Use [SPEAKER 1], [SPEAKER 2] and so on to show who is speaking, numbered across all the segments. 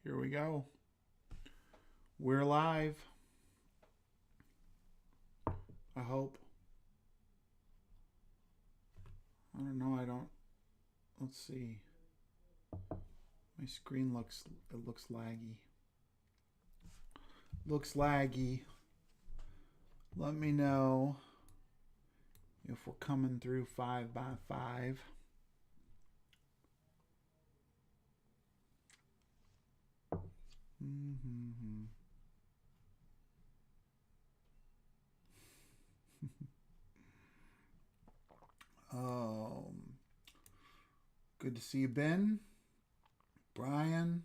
[SPEAKER 1] Here we go. We're live. I hope. I don't know. I don't. Let's see. My screen looks laggy. Looks laggy. Let me know if we're coming through 5x5. Mm-hmm. Good to see you, Ben. Brian.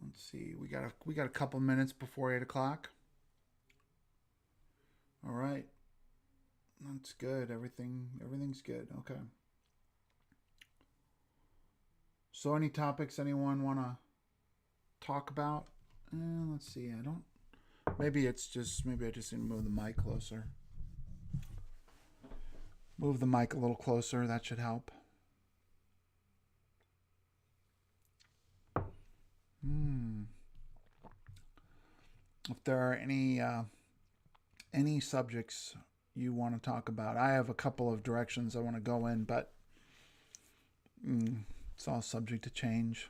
[SPEAKER 1] Let's see. We got a couple minutes before 8 o'clock. All right. That's good. Everything's good. Okay. So, any topics anyone want to talk about? Let's see. I don't. Maybe I just need to move the mic closer. Move the mic a little closer. That should help. If there are any subjects you want to talk about, I have a couple of directions I want to go in, but it's all subject to change.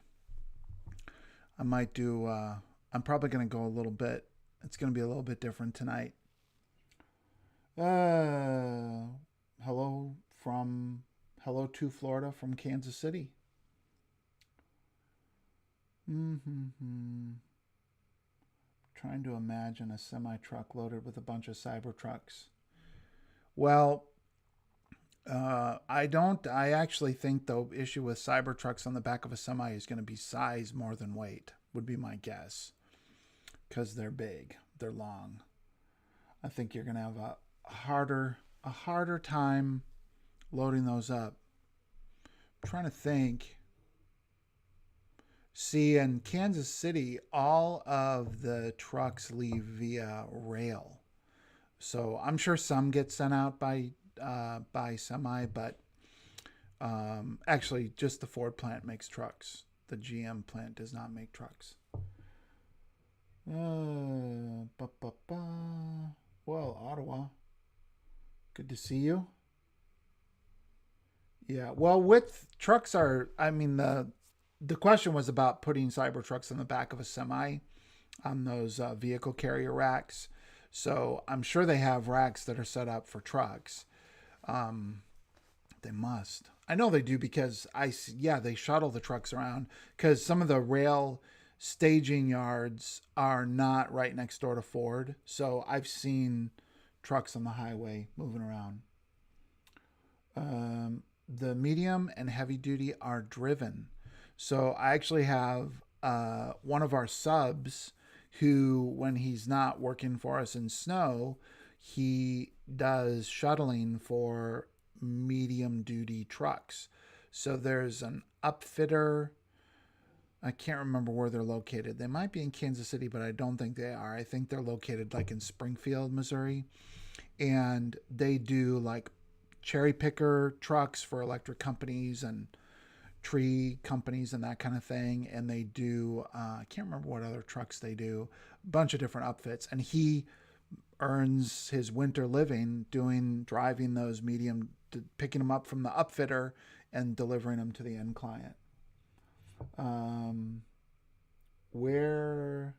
[SPEAKER 1] I might do. I'm probably going to go a little bit. It's going to be a little bit different tonight. Hello to Florida from Kansas City. Trying to imagine a semi-truck loaded with a bunch of Cybertrucks. Well, I don't. I actually think the issue with Cybertrucks on the back of a semi is going to be size more than weight. Would be my guess, because they're big, they're long. I think you're going to have a harder time loading those up. I'm trying to think. See, in Kansas City, all of the trucks leave via rail. So I'm sure some get sent out by semi, but actually, just the Ford plant makes trucks. The GM plant does not make trucks. Well, Ottawa. Good to see you. Yeah. Well, with trucks the question was about putting Cybertrucks in the back of a semi on those vehicle carrier racks. So I'm sure they have racks that are set up for trucks. They must. I know they do because they shuttle the trucks around because some of the rail staging yards are not right next door to Ford. So I've seen trucks on the highway moving around. The medium and heavy duty are driven. So I actually have one of our subs who, when he's not working for us in snow, he does shuttling for medium duty trucks. So there's an upfitter. I can't remember where they're located. They might be in Kansas City, but I don't think they are. I think they're located like in Springfield, Missouri. And they do like cherry picker trucks for electric companies and tree companies and that kind of thing. And they do, I can't remember what other trucks they do, a bunch of different upfits. And he earns his winter living driving those picking them up from the upfitter and delivering them to the end client. Where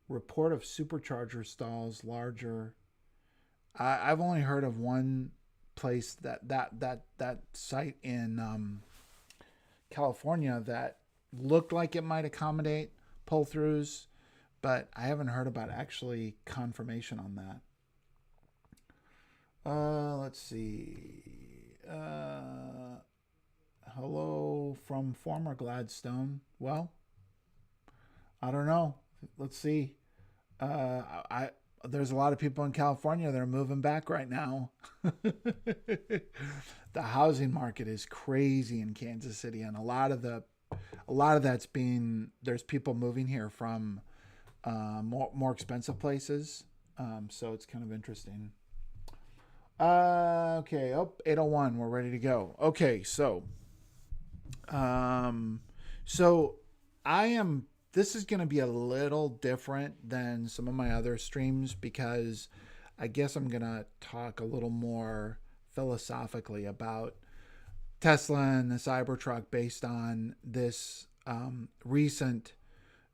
[SPEAKER 1] report of supercharger stalls larger. I've only heard of one place that site in California that looked like it might accommodate pull-throughs, but I haven't heard about actually confirmation on that. Let's see. Hello from former Gladstone. Well, I don't know. Let's see. There's a lot of people in California that are moving back right now. The housing market is crazy in Kansas City, and a lot of that's there's people moving here from more expensive places. So it's kind of interesting. Okay. 801. We're ready to go. Okay. So, So I am. This is going to be a little different than some of my other streams because I guess I'm going to talk a little more philosophically about Tesla and the Cybertruck based on this recent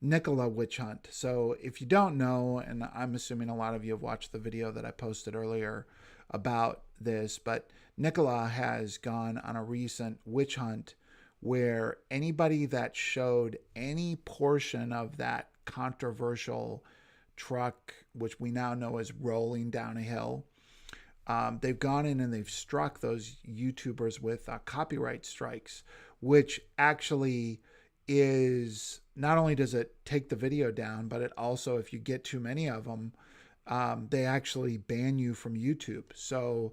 [SPEAKER 1] Nikola witch hunt. So if you don't know, and I'm assuming a lot of you have watched the video that I posted earlier about this, but Nikola has gone on a recent witch hunt where anybody that showed any portion of that controversial truck, which we now know is rolling down a hill, they've gone in and they've struck those YouTubers with copyright strikes, which actually is not only does it take the video down, but it also, if you get too many of them, they actually ban you from YouTube. So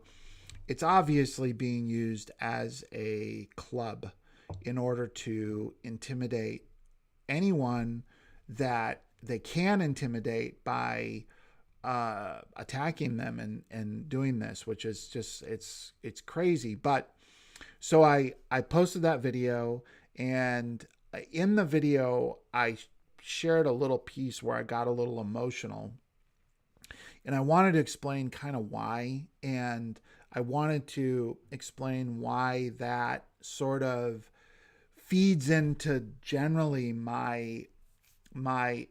[SPEAKER 1] it's obviously being used as a club in order to intimidate anyone that they can intimidate by attacking them and doing this, which is just it's crazy. But so I posted that video, and in the video I shared a little piece where I got a little emotional, and I wanted to explain kind of why, and I wanted to explain why that sort of feeds into generally my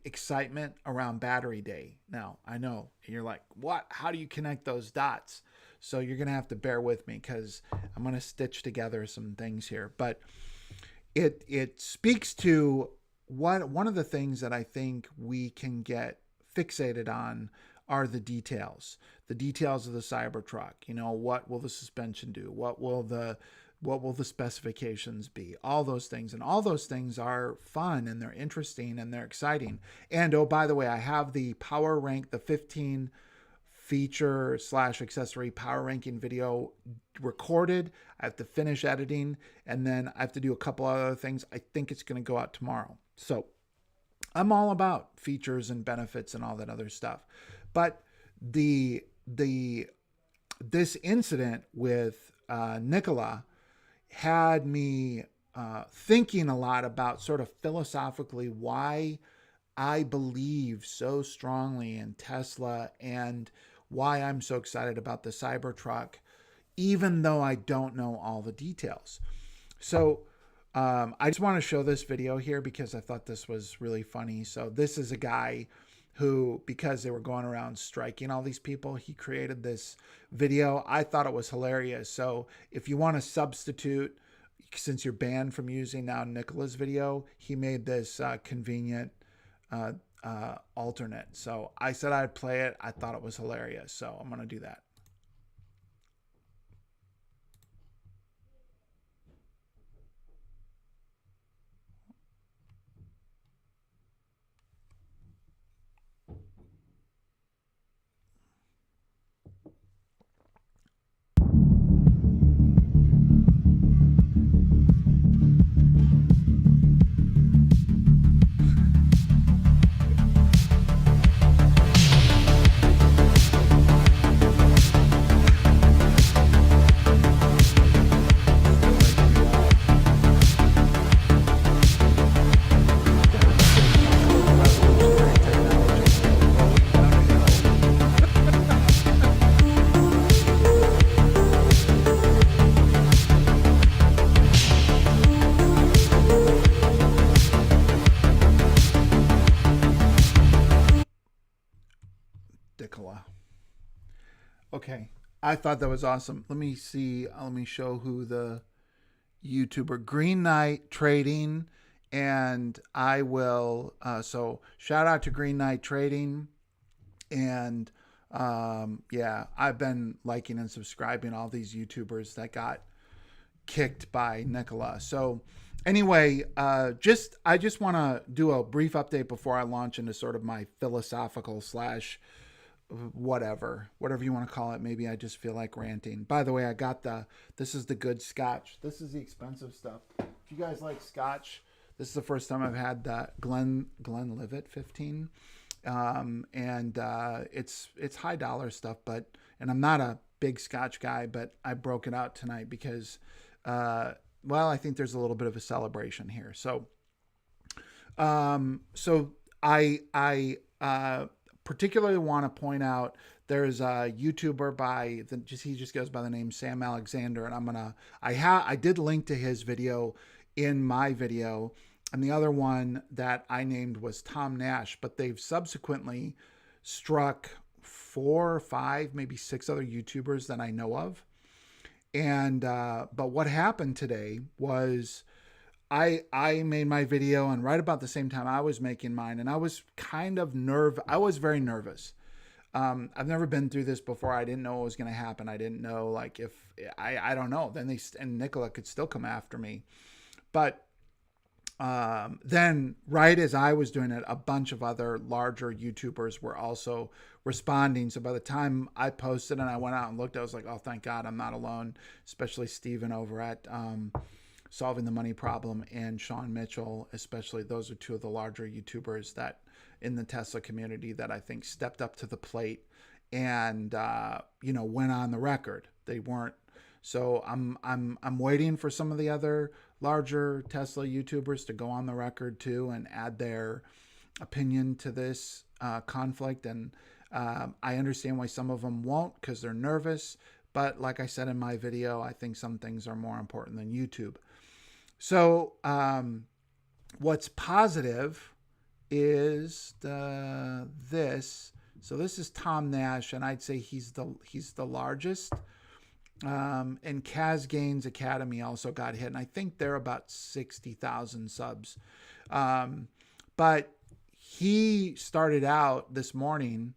[SPEAKER 1] excitement around Battery Day. Now, I know you're like, what? How do you connect those dots? So you're going to have to bear with me because I'm going to stitch together some things here. But it speaks to one of the things that I think we can get fixated on are the details of the Cybertruck. You know, what will the suspension do? What will the specifications be? All those things. And all those things are fun and they're interesting and they're exciting. And oh, by the way, I have the power rank, the 15 feature / accessory power ranking video recorded. I have to finish editing, and then I have to do a couple other things. I think it's going to go out tomorrow. So I'm all about features and benefits and all that other stuff. But this incident with Nikola had me thinking a lot about sort of philosophically why I believe so strongly in Tesla and why I'm so excited about the Cybertruck, even though I don't know all the details. So I just want to show this video here because I thought this was really funny. So this is a guy who, because they were going around striking all these people, he created this video. I thought it was hilarious. So if you want to substitute, since you're banned from using now Nikola's video, he made this convenient alternate. So I said I'd play it. I thought it was hilarious. So I'm going to do that. Nikola. Okay, I thought that was awesome. Let me see. Let me show who the YouTuber Green Knight Trading, and I will. So shout out to Green Knight Trading, and yeah, I've been liking and subscribing all these YouTubers that got kicked by Nikola. So anyway, I just want to do a brief update before I launch into sort of my philosophical / whatever you want to call it. Maybe I just feel like ranting. By the way, I got this is the good scotch. This is the expensive stuff. If you guys like scotch, this is the first time I've had the Glenlivet 15. And it's high dollar stuff, and I'm not a big scotch guy, but I broke it out tonight because, well, I think there's a little bit of a celebration here. So So I particularly want to point out there's a YouTuber he just goes by the name Sam Alexander, and I did link to his video in my video, and the other one that I named was Tom Nash, but they've subsequently struck 4 or 5, maybe 6 other YouTubers that I know of. And but what happened today was I made my video, and right about the same time I was making mine, and I was I was very nervous. I've never been through this before. I didn't know what was going to happen. I didn't know, like, if I don't know. Then and Nikola could still come after me, but then right as I was doing it, a bunch of other larger YouTubers were also responding. So by the time I posted and I went out and looked, I was like, oh, thank God I'm not alone. Especially Steven over at Solving the Money Problem, and Sean Mitchell, especially. Those are two of the larger YouTubers that in the Tesla community that I think stepped up to the plate and went on the record. They weren't. So I'm waiting for some of the other larger Tesla YouTubers to go on the record too and add their opinion to this conflict. And I understand why some of them won't, because they're nervous. But like I said in my video, I think some things are more important than YouTube. So what's positive is this. So this is Tom Nash, and I'd say he's the largest. And Kaz Gaines Academy also got hit, and I think they're about 60,000 subs. But he started out this morning,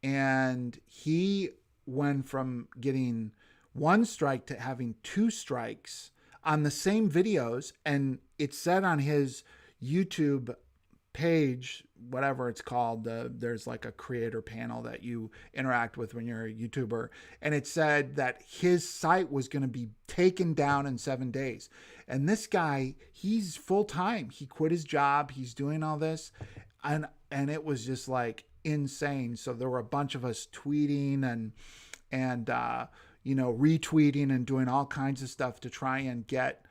[SPEAKER 1] and he went from getting 1 strike to having 2 strikes on the same videos. And it said on his YouTube page, whatever it's called, there's like a creator panel that you interact with when you're a YouTuber, and it said that his site was going to be taken down in 7 days. And this guy, he's full-time. He quit his job. He's doing all this, and it was just like insane. So there were a bunch of us tweeting and retweeting and doing all kinds of stuff to try and get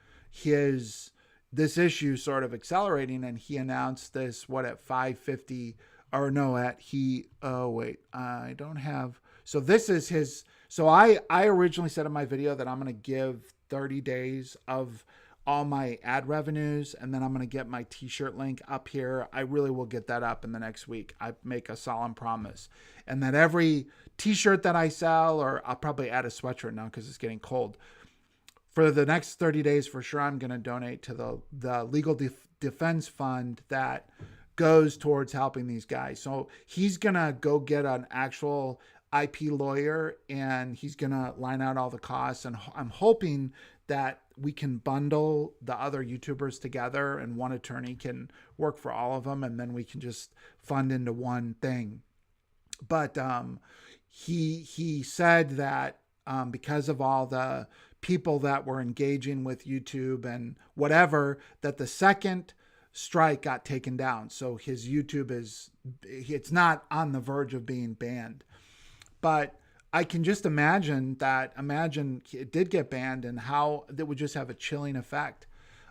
[SPEAKER 1] this issue sort of accelerating. And he announced this, at 5:50, or no, I don't have, so this is his, so I originally said in my video that I'm going to give 30 days of all my ad revenues, and then I'm going to get my t-shirt link up here. I really will get that up in the next week. I make a solemn promise. And that every t-shirt that I sell, or I'll probably add a sweatshirt now because it's getting cold, for the next 30 days for sure, I'm going to donate to the legal defense fund that goes towards helping these guys. So he's going to go get an actual IP lawyer, and he's going to line out all the costs. And I'm hoping that we can bundle the other YouTubers together, and one attorney can work for all of them, and then we can just fund into one thing. But he said that because of all the people that were engaging with YouTube and whatever, that the second strike got taken down. So his YouTube it's not on the verge of being banned. But I can just imagine it did get banned, and how that would just have a chilling effect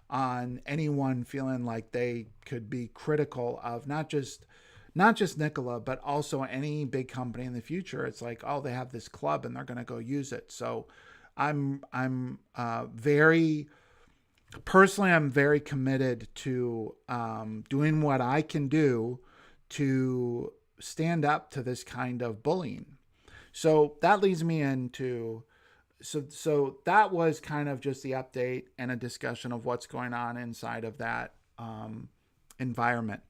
[SPEAKER 1] on anyone feeling like they could be critical of not just Nikola, but also any big company in the future. It's like, oh, they have this club and they're going to go use it. So I'm very committed to doing what I can do to stand up to this kind of bullying. So that leads me into, so that was kind of just the update and a discussion of what's going on inside of that environment,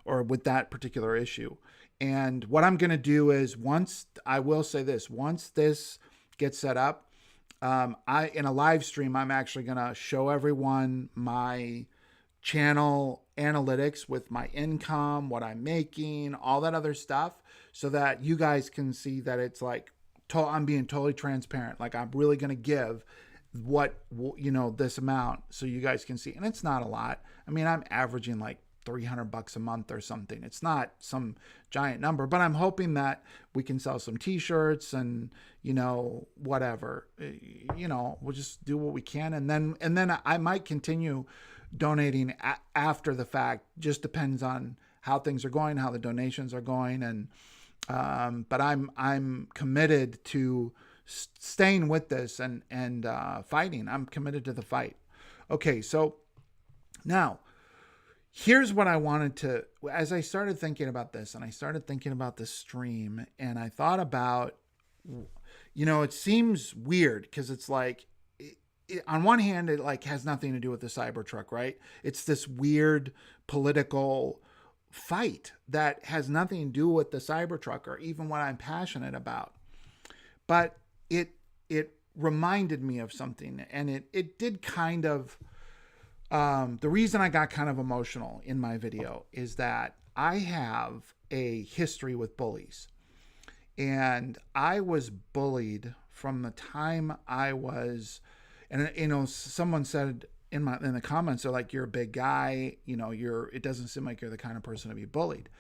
[SPEAKER 1] or with that particular issue. And what I'm going to do is, once this gets set up, in a live stream, I'm actually going to show everyone my channel analytics with my income, what I'm making, all that other stuff, so that you guys can see that it's like, I'm being totally transparent. Like, I'm really going to give this amount so you guys can see. And it's not a lot. I mean, I'm averaging like $300 a month or something. It's not some giant number, but I'm hoping that we can sell some t-shirts and, whatever, we'll just do what we can. And then I might continue donating after the fact. Just depends on how things are going, how the donations are going, and but I'm committed to staying with this and fighting. I'm committed to the fight. Okay, so now here's what I wanted to, as I started thinking about this and I started thinking about the stream, and I thought about, it seems weird because it's like, on one hand, it like has nothing to do with the Cybertruck, right? It's this weird political fight that has nothing to do with the Cybertruck or even what I'm passionate about. But it reminded me of something, and it did kind of, the reason I got kind of emotional in my video is that I have a history with bullies. And I was bullied from the time I was, and someone said in the comments, they're like, you're a big guy, it doesn't seem like you're the kind of person to be bullied.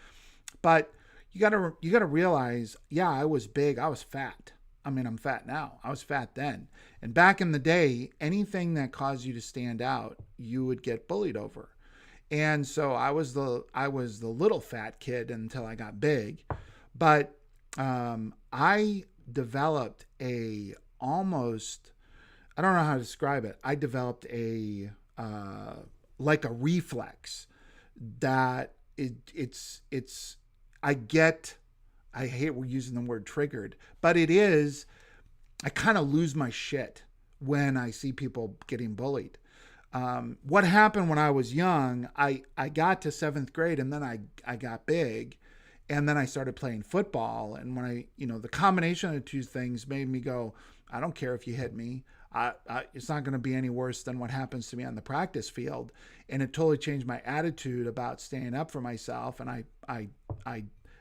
[SPEAKER 1] But you gotta realize, yeah, I was big, I was fat. I mean, I'm fat now. I was fat then. And back in the day, anything that caused you to stand out, you would get bullied over. And so I was the little fat kid until I got big. But I developed I don't know how to describe it. I developed like a reflex that I hate we're using the word triggered, but it is, I kind of lose my shit when I see people getting bullied. What happened when I was young, I got to 7th grade and then I got big, and then I started playing football. And when the combination of the two things made me go, I don't care if you hit me. It's not going to be any worse than what happens to me on the practice field. And it totally changed my attitude about standing up for myself. And I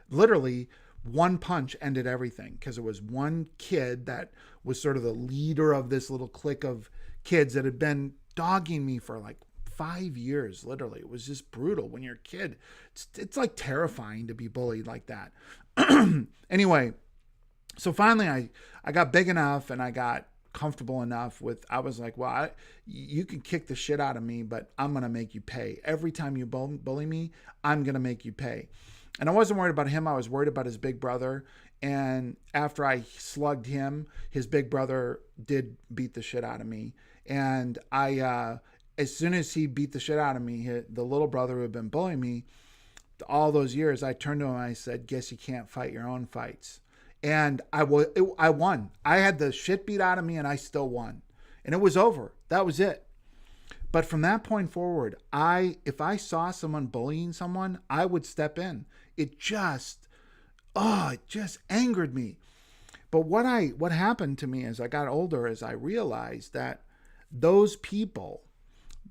[SPEAKER 1] literally, one punch ended everything, because it was one kid that was sort of the leader of this little clique of kids that had been dogging me for like 5 years. Literally, it was just brutal. When you're a kid, it's like terrifying to be bullied like that. Anyway, so finally I got big enough and I got comfortable enough with, I was like, well, you can kick the shit out of me, but I'm going to make you pay. Every time you bully me, I'm going to make you pay. And I wasn't worried about him. I was worried about his big brother. And after I slugged him, his big brother did beat the shit out of me. And as soon as he beat the shit out of me, the little brother who had been bullying me all those years, I turned to him and I said, guess you can't fight your own fights. And I won. I had the shit beat out of me and I still won. And it was over. That was it. But from that point forward, if I saw someone bullying someone, I would step in. It just angered me. But what happened to me as I got older is I realized that those people,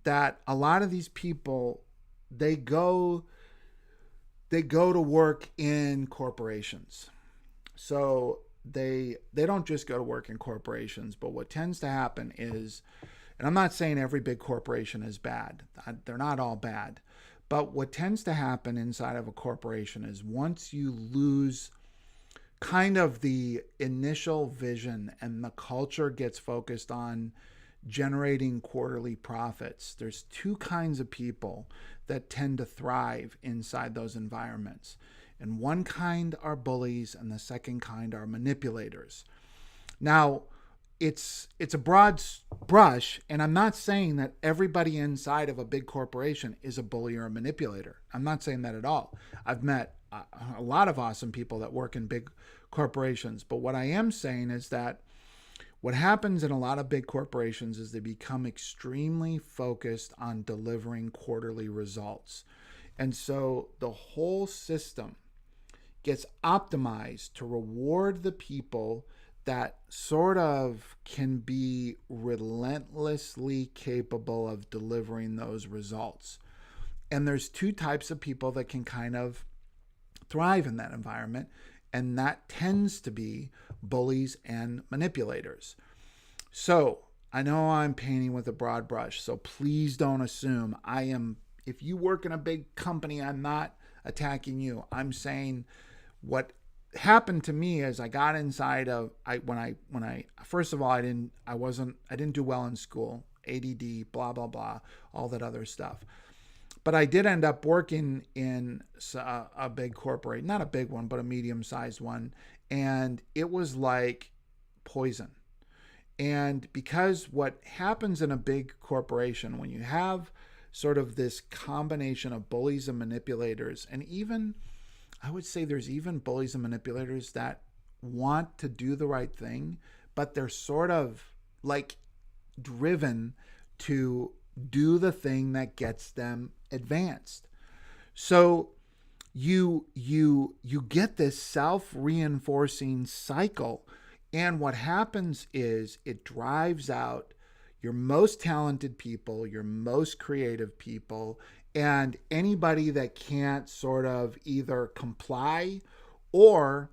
[SPEAKER 1] that a lot of these people, they go to work in corporations. So they don't just go to work in corporations, but what tends to happen is, and I'm not saying every big corporation is bad. They're not all bad. But what tends to happen inside of a corporation is once you lose kind of the initial vision and the culture gets focused on generating quarterly profits, there's two kinds of people that tend to thrive inside those environments. And one kind are bullies and the second kind are manipulators. Now, it's a broad brush, and I'm not saying that everybody inside of a big corporation is a bully or a manipulator. I'm not saying that at all. I've met a lot of awesome people that work in big corporations, but what I am saying is that what happens in a lot of big corporations is they become extremely focused on delivering quarterly results. And so the whole system gets optimized to reward the people that sort of can be relentlessly capable of delivering those results. And there's two types of people that can kind of thrive in that environment, and that tends to be bullies and manipulators. So I know I'm painting with a broad brush, so please don't assume if you work in a big company, I'm not attacking you. I'm saying what happened to me is I got inside of, first of all, I didn't do well in school. ADD, blah, blah, blah, all that other stuff. But I did end up working in a big corporate, not a big one, but a medium-sized one. And it was like poison. And because what happens in a big corporation, when you have sort of this combination of bullies and manipulators, and even, I would say there's even bullies and manipulators that want to do the right thing, but they're sort of like driven to do the thing that gets them advanced. So you get this self-reinforcing cycle, and what happens is it drives out your most talented people, your most creative people, and anybody that can't sort of either comply or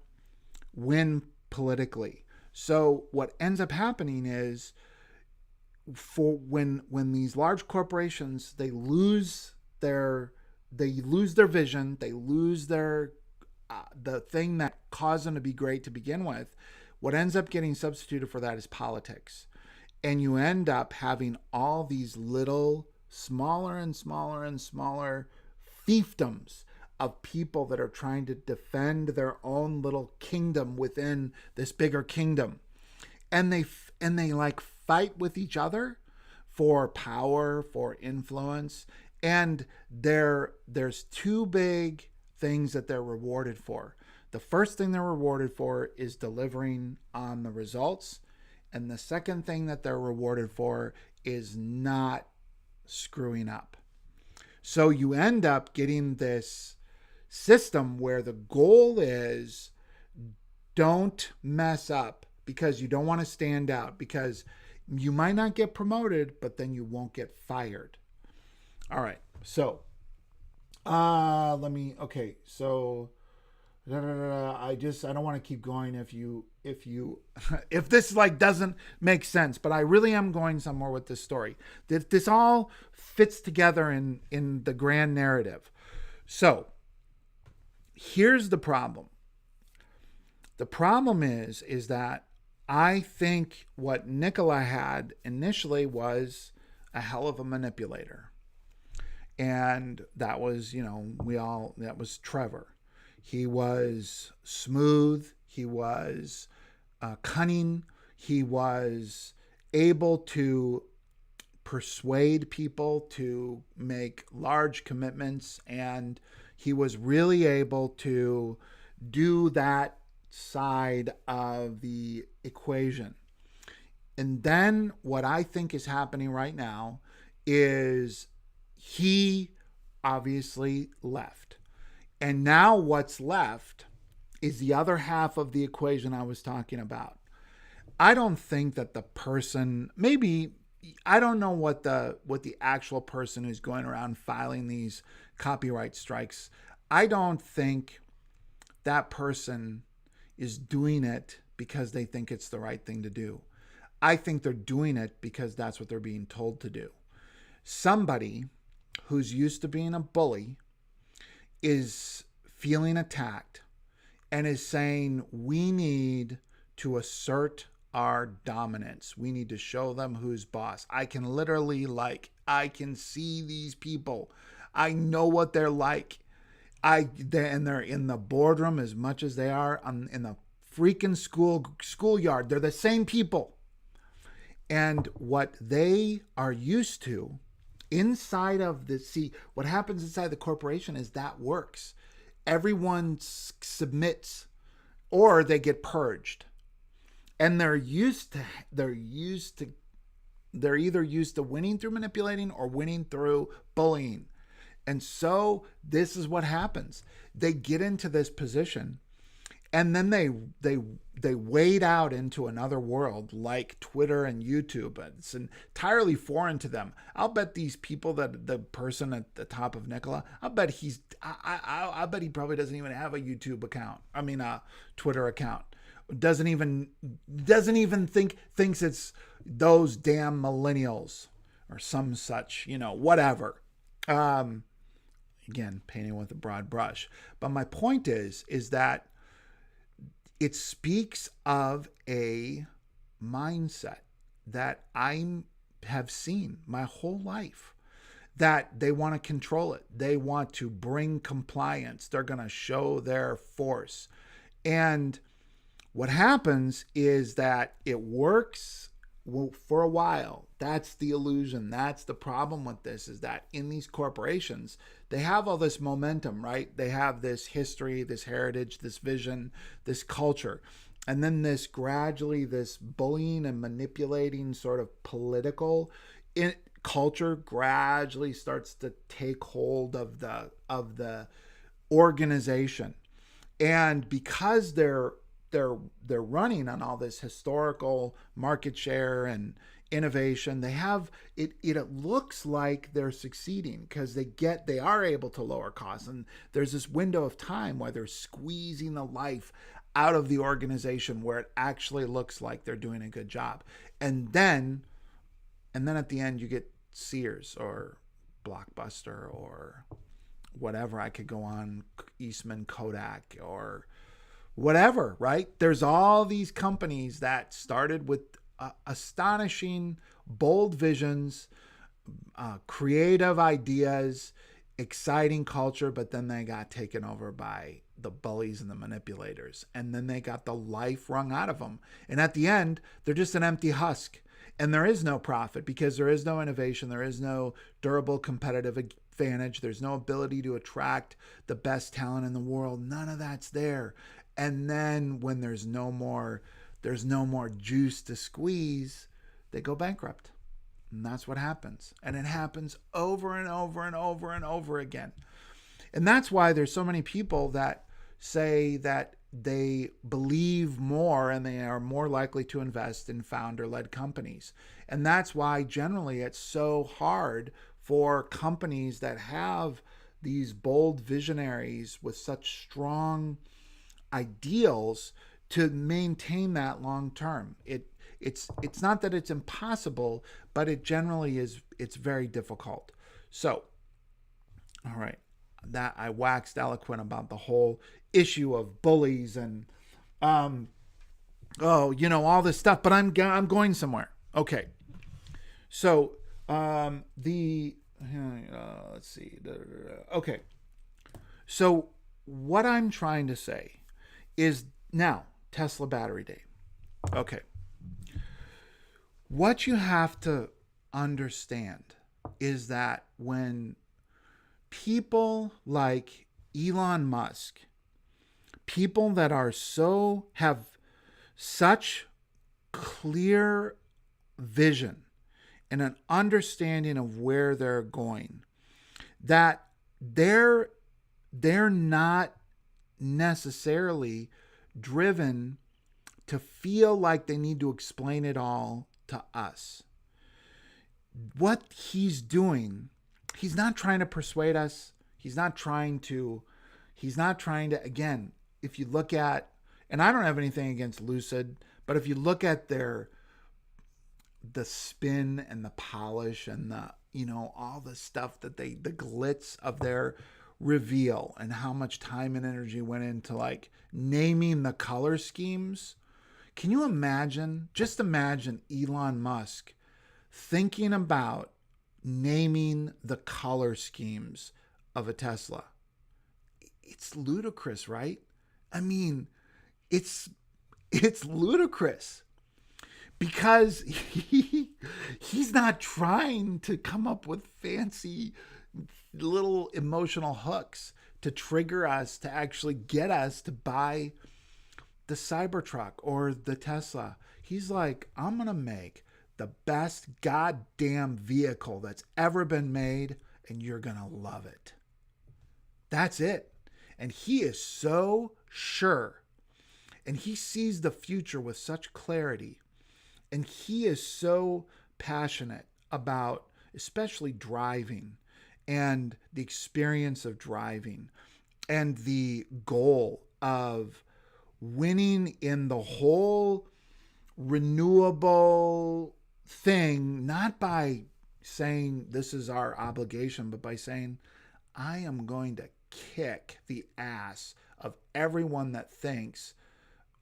[SPEAKER 1] win politically. So what ends up happening is, for when these large corporations, they lose their vision, they lose their the thing that caused them to be great to begin with. What ends up getting substituted for that is politics. And you end up having all these little smaller and smaller and smaller fiefdoms of people that are trying to defend their own little kingdom within this bigger kingdom. And they like fight with each other for power, for influence. And there's two big things that they're rewarded for. The first thing they're rewarded for is delivering on the results. And the second thing that they're rewarded for is not screwing up. So you end up getting this system where the goal is, don't mess up, because you don't want to stand out, because you might not get promoted, but then you won't get fired. All right. So, I don't want to keep going if this like doesn't make sense, but I really am going somewhere with this story. This all fits together in the grand narrative. So here's the problem. The problem is that I think what Nikola had initially was a hell of a manipulator. And that was, that was Trevor. He was smooth. He was cunning. He was able to persuade people to make large commitments. And he was really able to do that side of the equation. And then what I think is happening right now is he obviously left. And now what's left is the other half of the equation I was talking about. I don't think that the person, maybe, I don't know what the actual person who's going around filing these copyright strikes, I don't think that person is doing it because they think it's the right thing to do. I think they're doing it because that's what they're being told to do. Somebody who's used to being a bully is feeling attacked and is saying, we need to assert our dominance. We need to show them who's boss. I can literally, I can see these people. I know what they're like. They're in the boardroom as much as they are in the freaking schoolyard. They're the same people. And what they are used to inside of what happens inside the corporation is that works. Everyone submits or they get purged. And they're either used to winning through manipulating or winning through bullying. And so this is what happens. They get into this position and then they wade out into another world like Twitter and YouTube. It's entirely foreign to them. I'll bet these people, that the person at the top of Nikola, I bet he probably doesn't even have a YouTube account. A Twitter account. Doesn't even thinks it's those damn millennials or some such, whatever. Again, painting with a broad brush. But my point is that it speaks of a mindset that I'm have seen my whole life, that they want to control it. They want to bring compliance. They're going to show their force. And what happens is that it works for a while. That's the illusion. That's the problem with this, is that in these corporations, they have all this momentum, right? They have this history, this heritage, this vision, this culture. And then this gradually, this bullying and manipulating sort of political culture gradually starts to take hold of the organization. And because they're running on all this historical market share and innovation, they have it. It looks like they're succeeding because they are able to lower costs, and there's this window of time where they're squeezing the life out of the organization where it actually looks like they're doing a good job. And then at the end, you get Sears or Blockbuster or whatever. I could go on, Eastman Kodak or whatever, right? There's all these companies that started with astonishing, bold visions, creative ideas, exciting culture, but then they got taken over by the bullies and the manipulators. And then they got the life wrung out of them. And at the end, they're just an empty husk. And there is no profit because there is no innovation. There is no durable competitive advantage. There's no ability to attract the best talent in the world. None of that's there. And then when there's no more juice to squeeze, they go bankrupt. And that's what happens. And it happens over and over and over and over again. And that's why there's so many people that say that they believe more and they are more likely to invest in founder-led companies. And that's why generally it's so hard for companies that have these bold visionaries with such strong ideals to maintain that long term. It's not that it's impossible, but it generally is. It's very difficult. So, all right, that I waxed eloquent about the whole issue of bullies and all this stuff. But I'm going somewhere. Okay, so let's see. Okay, so what I'm trying to say is now Tesla Battery Day. Okay. What you have to understand is that when people like Elon Musk, people that have such clear vision and an understanding of where they're going, that they're not necessarily driven to feel like they need to explain it all to us. What he's doing, he's not trying to persuade us. He's not trying to, again, if you look at, and I don't have anything against Lucid, but if you look at the spin and the polish and all the stuff that the glitz of their reveal and how much time and energy went into like naming the color schemes. Can you imagine? Just imagine Elon Musk thinking about naming the color schemes of a Tesla. It's ludicrous, right? I mean, it's ludicrous because he's not trying to come up with fancy little emotional hooks to trigger us, to actually get us to buy the Cybertruck or the Tesla. He's like, I'm going to make the best goddamn vehicle that's ever been made, and you're going to love it. That's it. And he is so sure, and he sees the future with such clarity, and he is so passionate about especially driving and the experience of driving and the goal of winning in the whole renewable thing, not by saying this is our obligation, but by saying, I am going to kick the ass of everyone that thinks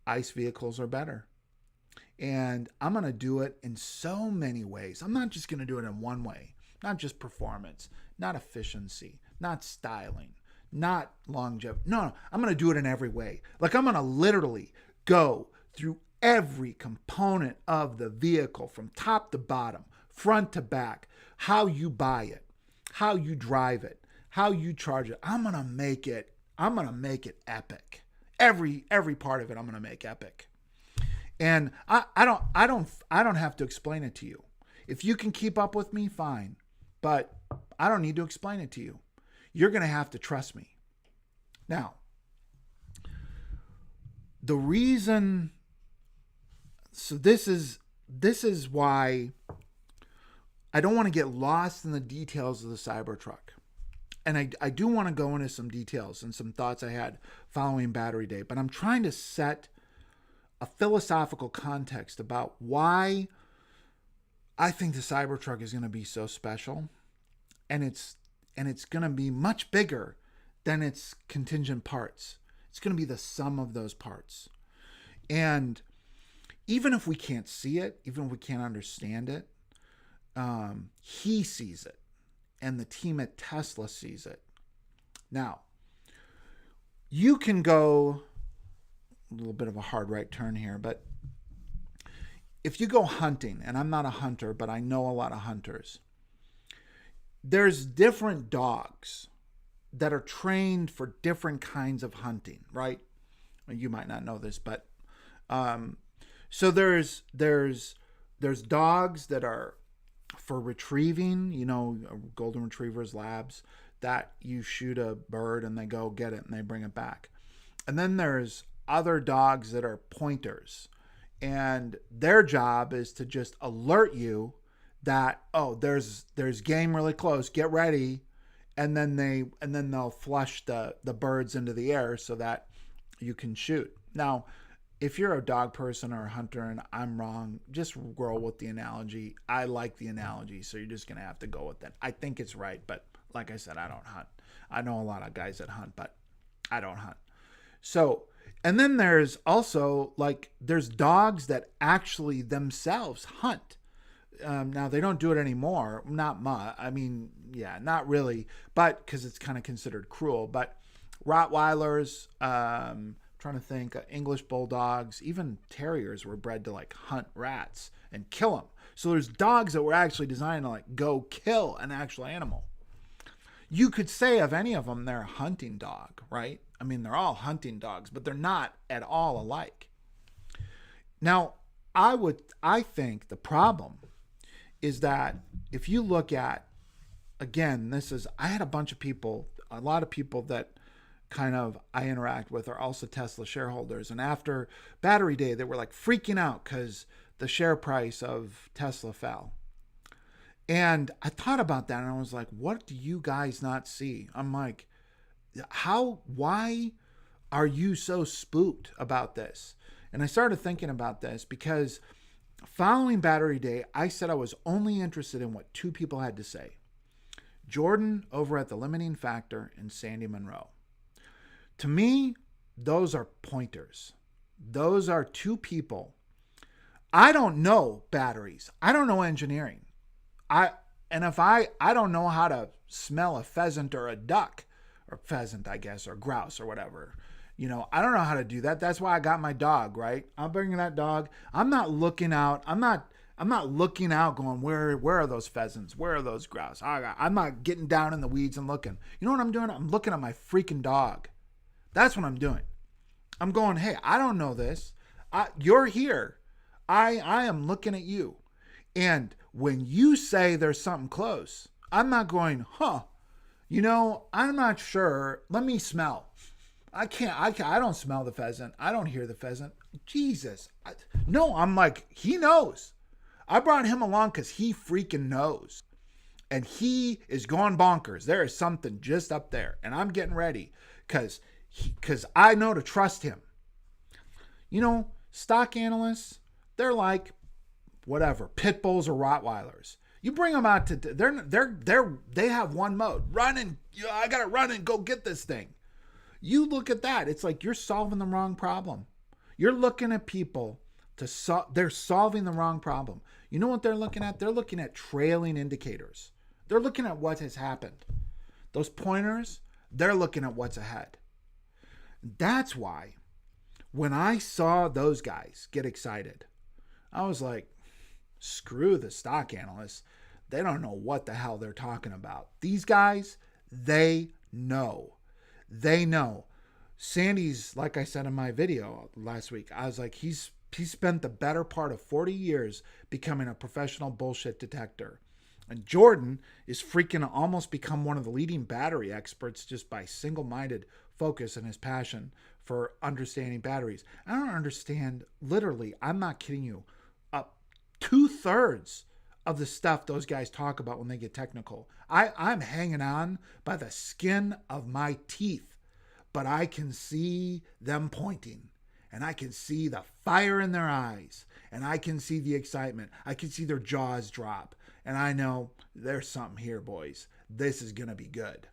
[SPEAKER 1] ICE vehicles are better. And I'm going to do it in so many ways. I'm not just going to do it in one way, not just performance, not efficiency, not styling, not longevity. No, I'm going to do it in every way. Like I'm going to literally go through every component of the vehicle from top to bottom, front to back, how you buy it, how you drive it, how you charge it. I'm going to make it epic. Every part of it I'm going to make epic. And I don't have to explain it to you. If you can keep up with me, fine. But I don't need to explain it to you. You're going to have to trust me. Now, the reason, so this is why I don't want to get lost in the details of the Cybertruck. And I do want to go into some details and some thoughts I had following Battery Day, but I'm trying to set a philosophical context about why I think the Cybertruck is going to be so special, and it's going to be much bigger than its contingent parts. It's going to be the sum of those parts. And even if we can't see it, even if we can't understand it, he sees it, and the team at Tesla sees it. Now, you can go a little bit of a hard right turn here, but if you go hunting, and I'm not a hunter, but I know a lot of hunters, there's different dogs that are trained for different kinds of hunting, right? You might not know this, but so there's dogs that are for retrieving, golden retrievers, labs, that you shoot a bird and they go get it and they bring it back. And then there's other dogs that are pointers, and their job is to just alert you that, oh, there's game really close, get ready. And then they'll flush the birds into the air so that you can shoot. Now, if you're a dog person or a hunter and I'm wrong, just roll with the analogy. I like the analogy, so you're just going to have to go with it. I think it's right, but like I said, I don't hunt. I know a lot of guys that hunt, but I don't hunt. So, and then there's also there's dogs that actually themselves hunt. Now they don't do it anymore. Not much. I mean, yeah, not really, but because it's kind of considered cruel. But Rottweilers, trying to think, English bulldogs, even terriers were bred to hunt rats and kill them. So there's dogs that were actually designed to go kill an actual animal. You could say of any of them, they're a hunting dog, right? I mean, they're all hunting dogs, but they're not at all alike. Now, I think the problem is that if you look at, again, I had a lot of people that kind of I interact with are also Tesla shareholders. And after Battery Day, they were freaking out because the share price of Tesla fell. And I thought about that and I was like, what do you guys not see? I'm like, why are you so spooked about this? And I started thinking about this because following Battery Day, I said I was only interested in what two people had to say. Jordan over at The Limiting Factor and Sandy Monroe. To me, those are pointers. Those are two people. I don't know batteries. I don't know engineering. I don't know how to smell a pheasant or a duck, or pheasant, I guess, or grouse or whatever. I don't know how to do that. That's why I got my dog, right? I'm bringing that dog. I'm not looking out. I'm not looking out going, where are those pheasants? Where are those grouse? I'm not getting down in the weeds and looking. You know what I'm doing? I'm looking at my freaking dog. That's what I'm doing. I'm going, hey, I don't know this. You're here. I am looking at you. And when you say there's something close, I'm not going, I'm not sure. Let me smell. I don't smell the pheasant. I don't hear the pheasant. Jesus. No, I'm like, he knows. I brought him along because he freaking knows. And he is going bonkers. There is something just up there. And I'm getting ready because I know to trust him. Stock analysts, they're like, whatever, pit bulls or Rottweilers. You bring them out to, they have one mode. I got to run and go get this thing. You look at that. It's like you're solving the wrong problem. You're looking at people They're solving the wrong problem. You know what they're looking at? They're looking at trailing indicators. They're looking at what has happened. Those pointers, they're looking at what's ahead. That's why when I saw those guys get excited, I was like, screw the stock analysts. They don't know what the hell they're talking about. These guys, they know. They know. Sandy's, like I said in my video last week, I was like, he spent the better part of 40 years becoming a professional bullshit detector. And Jordan is freaking almost become one of the leading battery experts just by single-minded focus and his passion for understanding batteries. I don't understand, literally, I'm not kidding you, 2/3 of the stuff those guys talk about when they get technical. I'm hanging on by the skin of my teeth, but I can see them pointing, and I can see the fire in their eyes, and I can see the excitement. I can see their jaws drop, and I know there's something here, boys. This is going to be good.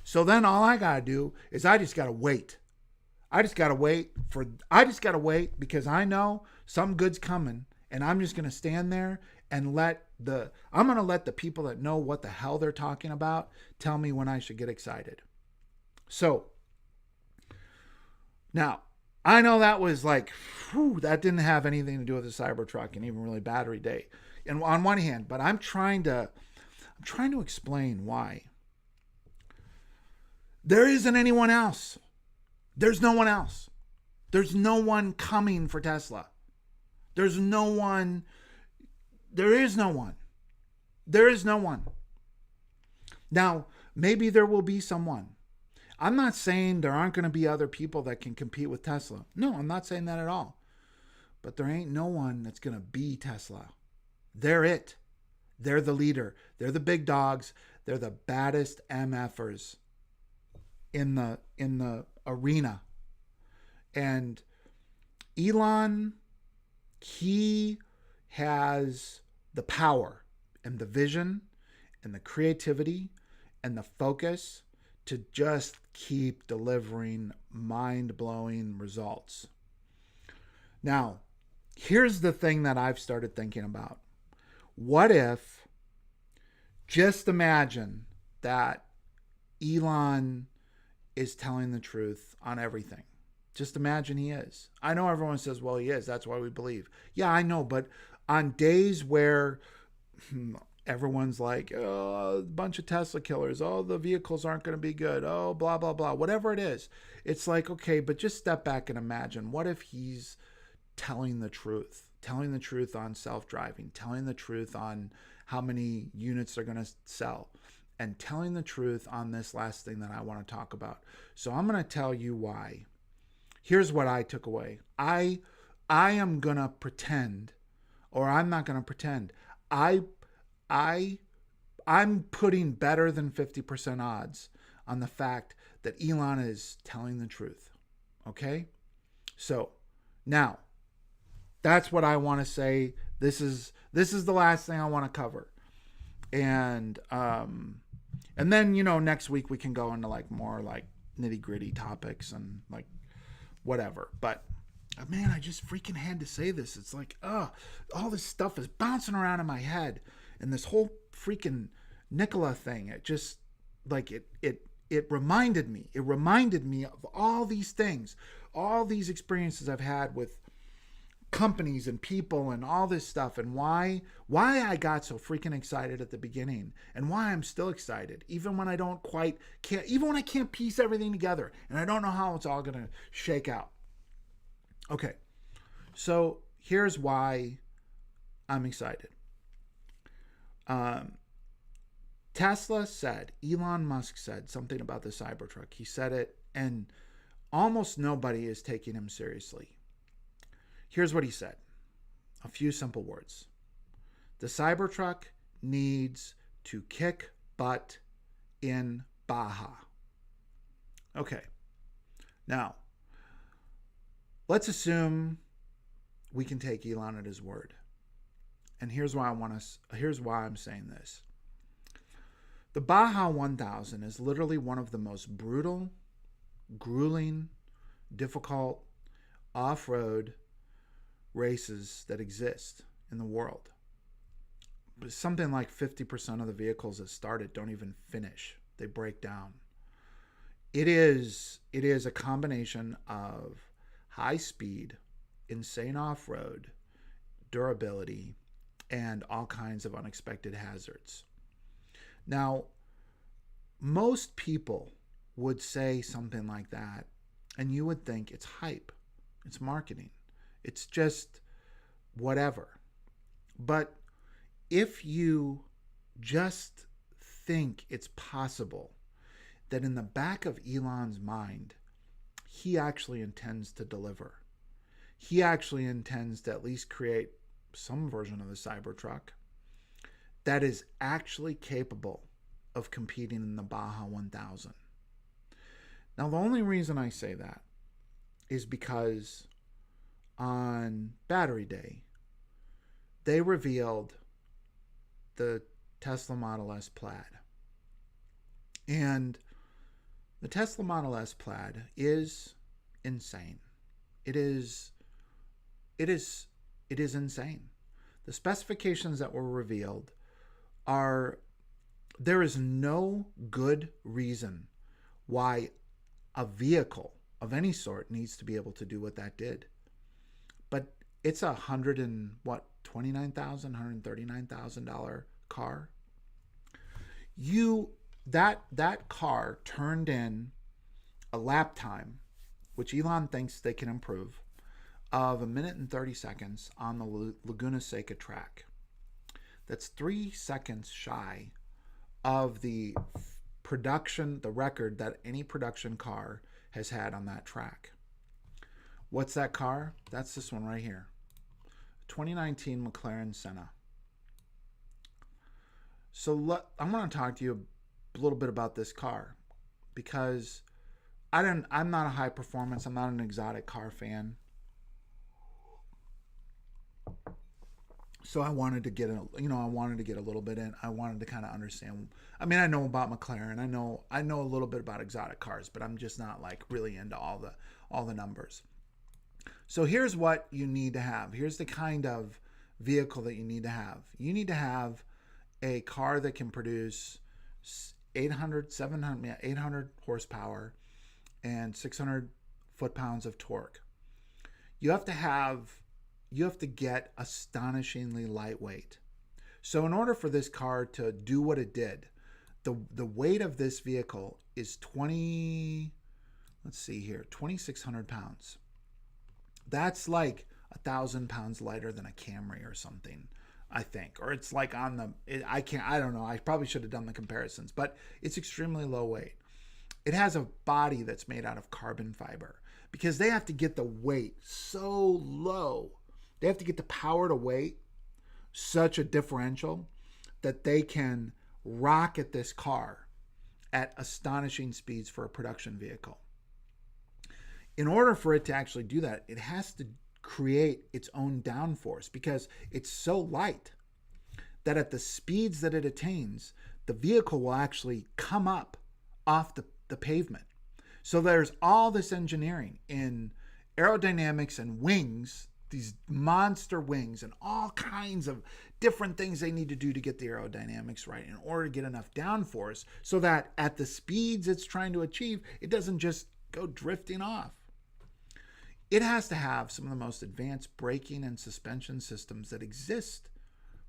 [SPEAKER 1] So then all I got to do is I just got to wait. I just got to wait because I know some good's coming, and I'm just going to stand there and I'm going to let the people that know what the hell they're talking about tell me when I should get excited. So now I know that was like, that didn't have anything to do with the Cybertruck and even really battery day. And on one hand, but I'm trying to explain why. There isn't anyone else. There's no one else. There's no one coming for Tesla. There's no one. There is no one. There is no one. Now, maybe there will be someone. I'm not saying there aren't going to be other people that can compete with Tesla. No, I'm not saying that at all. But there ain't no one that's going to be Tesla. They're it. They're the leader. They're the big dogs. They're the baddest MFers in the arena. And Elon, he has the power and the vision and the creativity and the focus to just keep delivering mind-blowing results. Now, here's the thing that I've started thinking about. What if, just imagine that Elon is telling the truth on everything. Just imagine he is. I know everyone says, well, he is. That's why we believe. Yeah, I know. But on days where everyone's like, oh, a bunch of Tesla killers. Oh, the vehicles aren't going to be good. Oh, blah, blah, blah. Whatever it is. It's like, okay, but just step back and imagine. What if he's telling the truth? Telling the truth on self-driving. Telling the truth on how many units they're going to sell. And telling the truth on this last thing that I want to talk about. So I'm going to tell you why. Here's what I took away. I am going to pretend, or I'm not going to pretend. I'm putting better than 50% odds on the fact that Elon is telling the truth. Okay? So now that's what I want to say. This is the last thing I want to cover. And then, next week we can go into like more like nitty-gritty topics and like whatever. But man, I just freaking had to say this. It's like, all this stuff is bouncing around in my head. And this whole freaking Nikola thing, it just like it reminded me. It reminded me of all these things, all these experiences I've had with companies and people and all this stuff, and why I got so freaking excited at the beginning, and why I'm still excited even when I even when I can't piece everything together and I don't know how it's all gonna shake out. Okay, so here's why I'm excited. Tesla said, Elon Musk said something about the Cybertruck. He said it, and almost nobody is taking him seriously. Here's what he said. A few simple words. The Cybertruck needs to kick butt in Baja. Okay. Now, let's assume we can take Elon at his word. And here's why I'm saying this. The Baja 1000 is literally one of the most brutal, grueling, difficult off-road races that exist in the world. Something like 50% of the vehicles that started don't even finish. They break down. It is a combination of high speed, insane off-road, durability, and all kinds of unexpected hazards. Now, most people would say something like that, and you would think it's hype, it's marketing, it's just whatever. But if you just think it's possible that in the back of Elon's mind, he actually intends to deliver. He actually intends to at least create some version of the Cybertruck that is actually capable of competing in the Baja 1000. Now, the only reason I say that is because on Battery Day, they revealed the Tesla Model S Plaid. And the Tesla Model S Plaid is insane. It is insane. The specifications that were revealed are, there is no good reason why a vehicle of any sort needs to be able to do what that did. But it's $139,000 car. That car turned in a lap time, which Elon thinks they can improve, of 1 minute and 30 seconds on the Laguna Seca track. That's 3 seconds shy of the record that any production car has had on that track. What's that car? That's this one right here. 2019 McLaren Senna. So I'm going to talk to you a little bit about this car, because I'm not a high performance, I'm not an exotic car fan. So I wanted to get a little bit in. I wanted to kind of understand. I mean, I know about McLaren. I know a little bit about exotic cars, but I'm just not like really into all the numbers. So here's what you need to have. Here's the kind of vehicle that you need to have. You need to have a car that can produce 800 horsepower and 600 foot-pounds of torque. You have to get astonishingly lightweight. So in order for this car to do what it did, the weight of this vehicle is 2,600 pounds. That's like 1,000 pounds lighter than a Camry or something, I think. Or it's like I don't know. I probably should have done the comparisons, but it's extremely low weight. It has a body that's made out of carbon fiber, because they have to get the weight so low. They have to get the power to weight such a differential that they can rocket this car at astonishing speeds for a production vehicle. In order for it to actually do that, it has to create its own downforce, because it's so light that at the speeds that it attains, the vehicle will actually come up off the pavement. So there's all this engineering in aerodynamics and wings, these monster wings, and all kinds of different things they need to do to get the aerodynamics right in order to get enough downforce so that at the speeds it's trying to achieve, it doesn't just go drifting off. It has to have some of the most advanced braking and suspension systems that exist,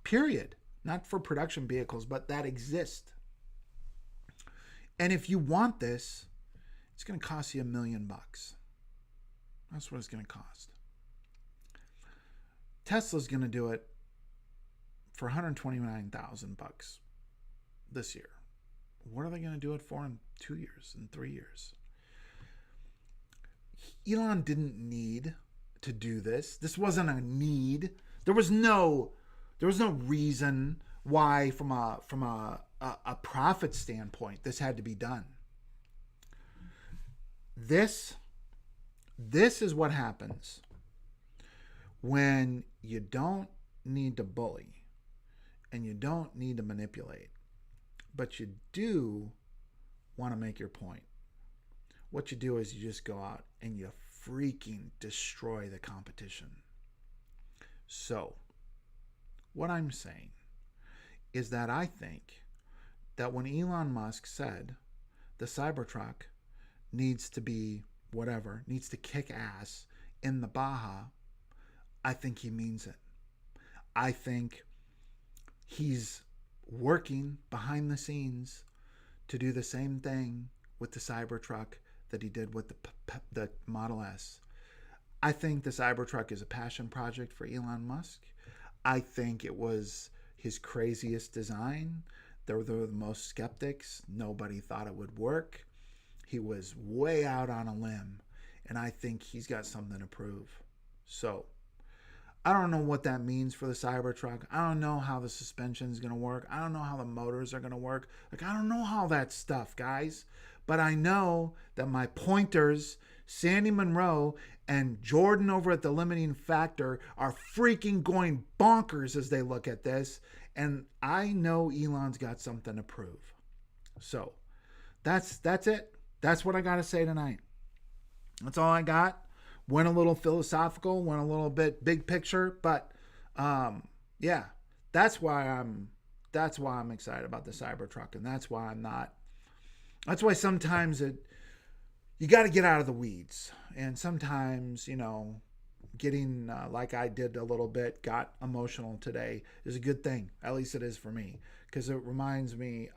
[SPEAKER 1] period. Not for production vehicles, but that exist. And if you want this, it's going to cost you $1 million. That's what it's going to cost. Tesla's going to do it for $129,000 this year. What are they going to do it for in 2 years, in 3 years? Elon didn't need to do this. This wasn't a need. There was no reason why, from a profit standpoint, this had to be done. This is what happens when you don't need to bully and you don't need to manipulate, but you do want to make your point. What you do is you just go out and you freaking destroy the competition. So, what I'm saying is that I think that when Elon Musk said the Cybertruck needs to be whatever, needs to kick ass in the Baja, I think he means it. I think he's working behind the scenes to do the same thing with the Cybertruck that he did with the Model S. I think the Cybertruck is a passion project for Elon Musk. I think it was his craziest design. There were the most skeptics. Nobody thought it would work. He was way out on a limb, and I think he's got something to prove. So, I don't know what that means for the Cybertruck. I don't know how the suspension is going to work. I don't know how the motors are going to work. Like, I don't know how that stuff, guys. But I know that my pointers, Sandy Monroe and Jordan over at the Limiting Factor, are freaking going bonkers as they look at this. And I know Elon's got something to prove. So, that's it. That's what I got to say tonight. That's all I got. Went a little philosophical, went a little bit big picture, but yeah, that's why I'm excited about the Cybertruck, and that's why sometimes you got to get out of the weeds, and sometimes, getting like I did a little bit, got emotional today is a good thing. At least it is for me, because it reminds me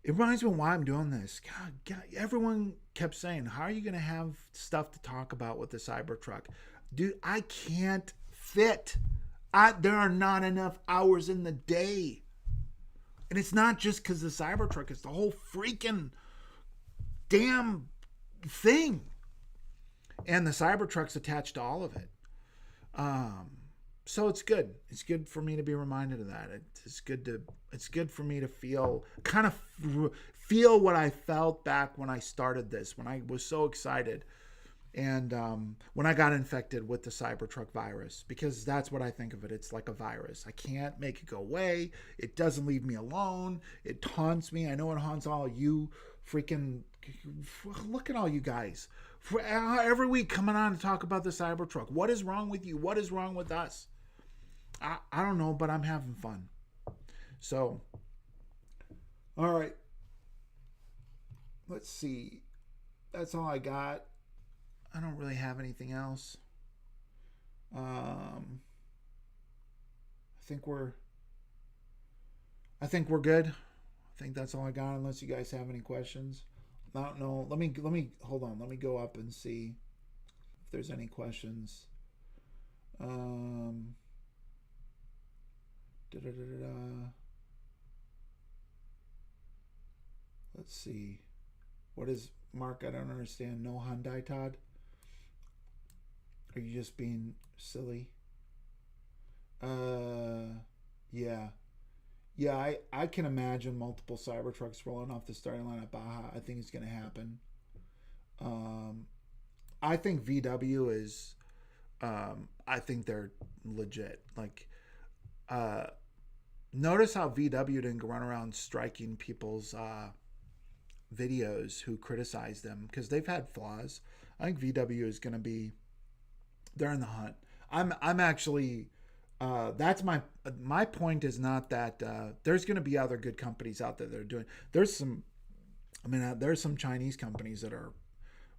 [SPEAKER 1] why I'm doing this. God, everyone kept saying, how are you going to have stuff to talk about with the Cybertruck? Dude, I can't fit. There are not enough hours in the day. And it's not just because the Cybertruck, it's the whole freaking damn thing. And the Cybertruck's attached to all of it. So it's good. It's good for me to be reminded of that. It's good for me to feel what I felt back when I started this, when I was so excited, and when I got infected with the Cybertruck virus, because that's what I think of it. It's like a virus. I can't make it go away. It doesn't leave me alone. It haunts me. I know it haunts all you. Freaking look at all you guys every week coming on to talk about the Cybertruck. What is wrong with you? What is wrong with us? I don't know, but I'm having fun. So, all right. Let's see. That's all I got. I don't really have anything else. I think we're good. I think that's all I got, unless you guys have any questions. I don't know. Let me hold on. Let me go up and see if there's any questions. Let's see. What is Mark? I don't understand. No Hyundai, Todd? Are you just being silly? Yeah. Yeah, I can imagine multiple Cybertrucks rolling off the starting line at Baja. I think it's going to happen. I think VW is, I think they're legit. Like, notice how VW didn't run around striking people's videos who criticize them, because they've had flaws. I think VW is going to be, they're in the hunt. I'm actually, that's my point is not that there's going to be other good companies out there that are doing. There's some Chinese companies that are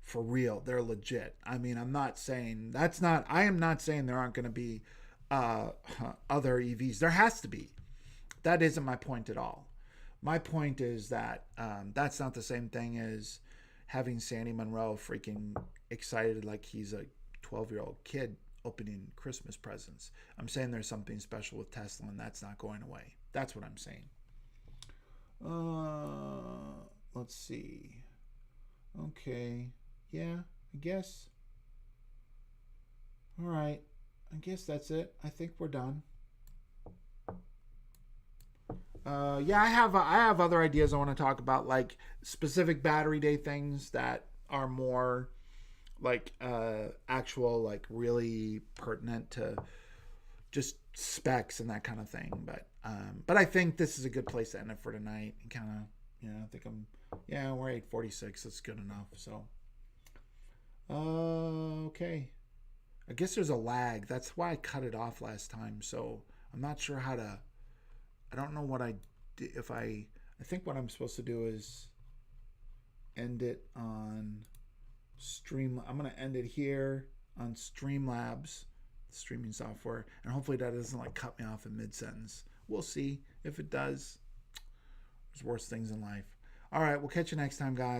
[SPEAKER 1] for real. They're legit. I mean, I am not saying there aren't going to be other EVs. There has to be. That isn't my point at all. My point is that that's not the same thing as having Sandy Monroe freaking excited like he's a 12-year-old kid opening Christmas presents. I'm saying there's something special with Tesla, and that's not going away. That's what I'm saying. Let's see. Okay. Yeah, I guess. All right. I guess that's it. I think we're done. Yeah, I have other ideas I want to talk about, like specific battery day things that are more like actual, like really pertinent to just specs and that kind of thing. But I think this is a good place to end it for tonight. And kind of, I think we're 8:46. That's good enough. So, okay. I guess there's a lag. That's why I cut it off last time. So I'm not sure how to. I don't know what I did. If I think what I'm supposed to do is end it on Stream. I'm gonna end it here on Streamlabs, streaming software, and hopefully that doesn't like cut me off in mid sentence. We'll see. If it does, there's worse things in life. All right, we'll catch you next time, guys.